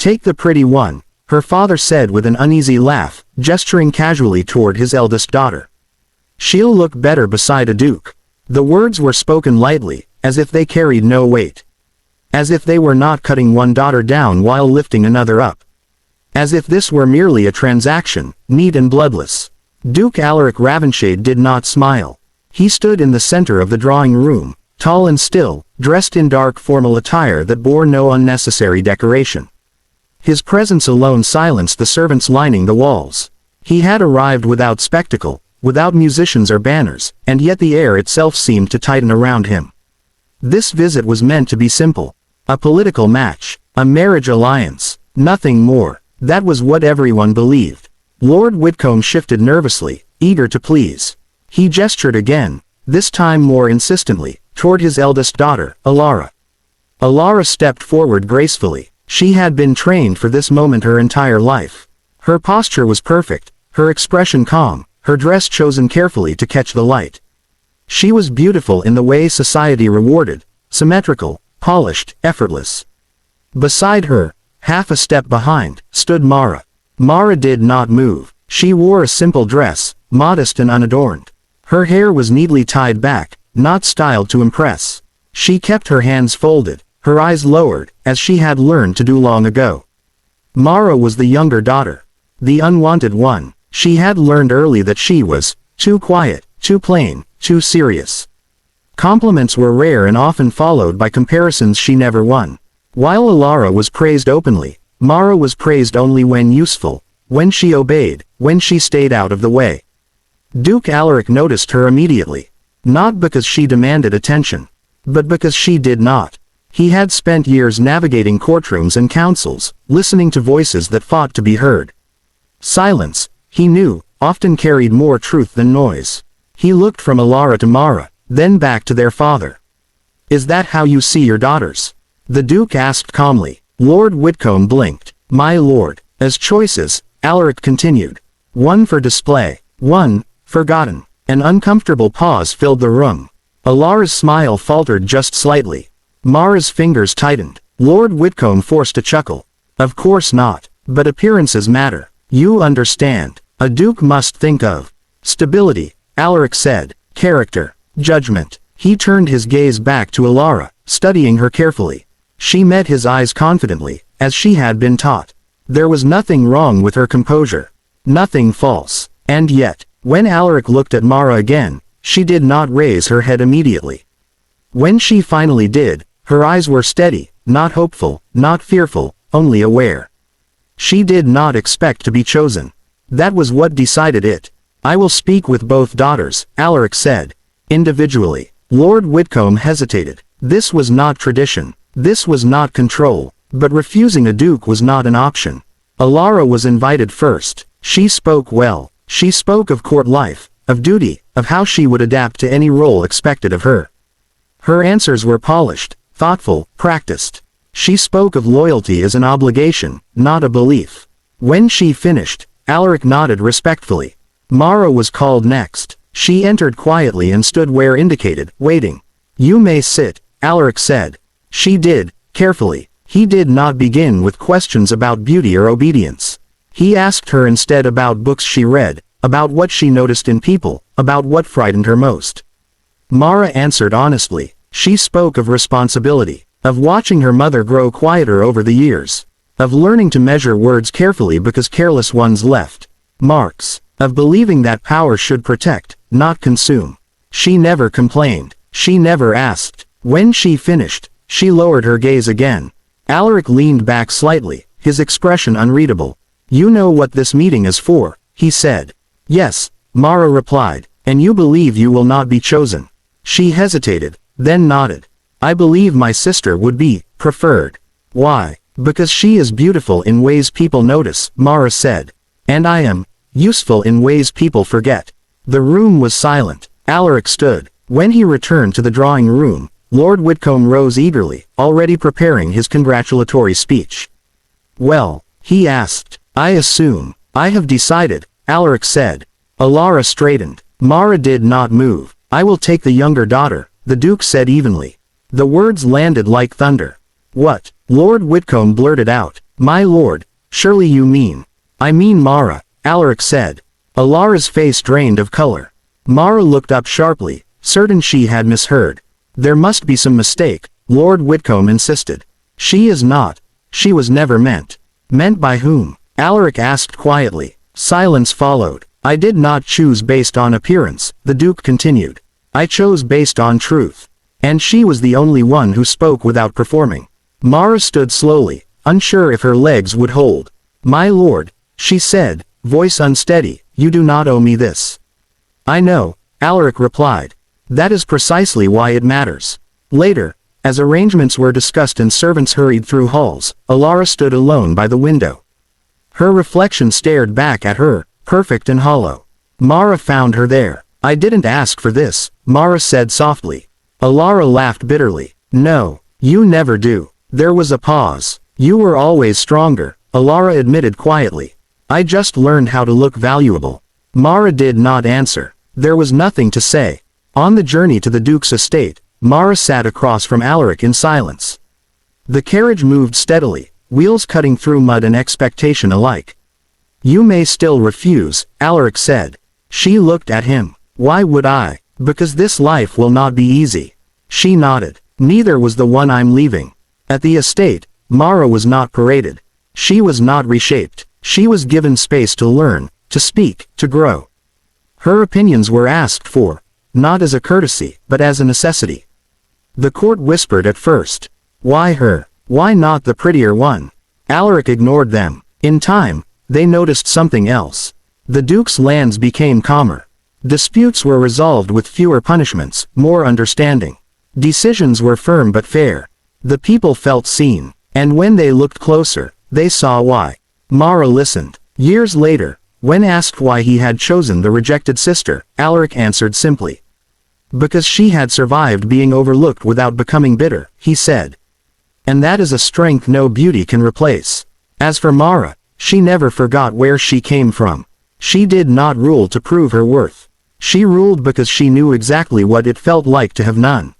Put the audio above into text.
Take the pretty one, her father said with an uneasy laugh, gesturing casually toward his eldest daughter. She'll look better beside a duke. The words were spoken lightly, as if they carried no weight. As if they were not cutting one daughter down while lifting another up. As if this were merely a transaction, neat and bloodless. Duke Alaric Ravenshade did not smile. He stood in the center of the drawing room, tall and still, dressed in dark formal attire that bore no unnecessary decoration. His presence alone silenced the servants lining the walls. He had arrived without spectacle, without musicians or banners, and yet the air itself seemed to tighten around him. This visit was meant to be simple. A political match, a marriage alliance, nothing more. That was what everyone believed. Lord Whitcomb shifted nervously, eager to please. He gestured again, this time more insistently, toward his eldest daughter, Alara. Alara stepped forward gracefully. She had been trained for this moment her entire life. Her posture was perfect, her expression calm, her dress chosen carefully to catch the light. She was beautiful in the way society rewarded, symmetrical, polished, effortless. Beside her, half a step behind, stood Mara. Mara did not move. She wore a simple dress, modest and unadorned. Her hair was neatly tied back, not styled to impress. She kept her hands folded, her eyes lowered, as she had learned to do long ago. Mara was the younger daughter. The unwanted one. She had learned early that she was too quiet, too plain, too serious. Compliments were rare and often followed by comparisons she never won. While Alara was praised openly, Mara was praised only when useful, when she obeyed, when she stayed out of the way. Duke Alaric noticed her immediately. Not because she demanded attention, but because she did not. He had spent years navigating courtrooms and councils, listening to voices that fought to be heard. Silence, he knew, often carried more truth than noise. He looked from Alara to Mara, then back to their father. "Is that how you see your daughters?" the Duke asked calmly. Lord Whitcomb blinked. "My lord, as choices," Alaric continued. "One for display, one, forgotten." An uncomfortable pause filled the room. Alara's smile faltered just slightly. Mara's fingers tightened. Lord Whitcomb forced a chuckle. "Of course not. But appearances matter. You understand. A duke must think of stability," Alaric said. "Character. Judgment." He turned his gaze back to Alara, studying her carefully. She met his eyes confidently, as she had been taught. There was nothing wrong with her composure. Nothing false. And yet, when Alaric looked at Mara again, she did not raise her head immediately. When she finally did, her eyes were steady, not hopeful, not fearful, only aware. She did not expect to be chosen. That was what decided it. "I will speak with both daughters," Alaric said. "Individually." Lord Whitcomb hesitated. This was not tradition. This was not control. But refusing a duke was not an option. Alara was invited first. She spoke well. She spoke of court life, of duty, of how she would adapt to any role expected of her. Her answers were polished, thoughtful, practiced. She spoke of loyalty as an obligation, not a belief. When she finished, Alaric nodded respectfully. Mara was called next. She entered quietly and stood where indicated, waiting. "You may sit," Alaric said. She did, carefully. He did not begin with questions about beauty or obedience. He asked her instead about books she read, about what she noticed in people, about what frightened her most. Mara answered honestly. She spoke of responsibility, of watching her mother grow quieter over the years, of learning to measure words carefully because careless ones left marks, of believing that power should protect, not consume. She never complained. She never asked. When she finished, she lowered her gaze again. Alaric leaned back slightly, his expression unreadable. "You know what this meeting is for," he said. "Yes," Mara replied. "And you believe you will not be chosen." She hesitated, then nodded. "I believe my sister would be preferred." "Why?" "Because she is beautiful in ways people notice," Mara said. "And I am useful in ways people forget." The room was silent. Alaric stood. When he returned to the drawing room, Lord Whitcomb rose eagerly, already preparing his congratulatory speech. "Well," he asked. "I assume." "I have decided," Alaric said. Alara straightened. Mara did not move. "I will take the younger daughter," the Duke said evenly. The words landed like thunder. "What?" Lord Whitcomb blurted out. My lord, surely you mean. I mean Mara, Alaric said. Alara's face drained of color. Mara looked up sharply, certain she had misheard. There must be some mistake, Lord Whitcomb insisted. She is not. She was never meant. Meant by whom? Alaric asked quietly. Silence followed. I did not choose based on appearance, the Duke continued. I chose based on truth. And she was the only one who spoke without performing. Mara stood slowly, unsure if her legs would hold. My lord, she said, voice unsteady, you do not owe me this. I know, Alaric replied. That is precisely why it matters. Later, as arrangements were discussed and servants hurried through halls, Alara stood alone by the window. Her reflection stared back at her, perfect and hollow. Mara found her there. I didn't ask for this, Mara said softly. Alara laughed bitterly. No, you never do. There was a pause. You were always stronger, Alara admitted quietly. I just learned how to look valuable. Mara did not answer. There was nothing to say. On the journey to the Duke's estate, Mara sat across from Alaric in silence. The carriage moved steadily, wheels cutting through mud and expectation alike. You may still refuse, Alaric said. She looked at him. Why would I? Because this life will not be easy. She nodded. Neither was the one I'm leaving. At the estate, Mara was not paraded. She was not reshaped. She was given space to learn, to speak, to grow. Her opinions were asked for, not as a courtesy, but as a necessity. The court whispered at first. Why her? Why not the prettier one? Alaric ignored them. In time, they noticed something else. The Duke's lands became calmer. Disputes were resolved with fewer punishments, more understanding. Decisions were firm but fair. The people felt seen, and when they looked closer, they saw why. Mara listened. Years later, when asked why he had chosen the rejected sister, Alaric answered simply. Because she had survived being overlooked without becoming bitter, he said. And that is a strength no beauty can replace. As for Mara, she never forgot where she came from. She did not rule to prove her worth. She ruled because she knew exactly what it felt like to have none.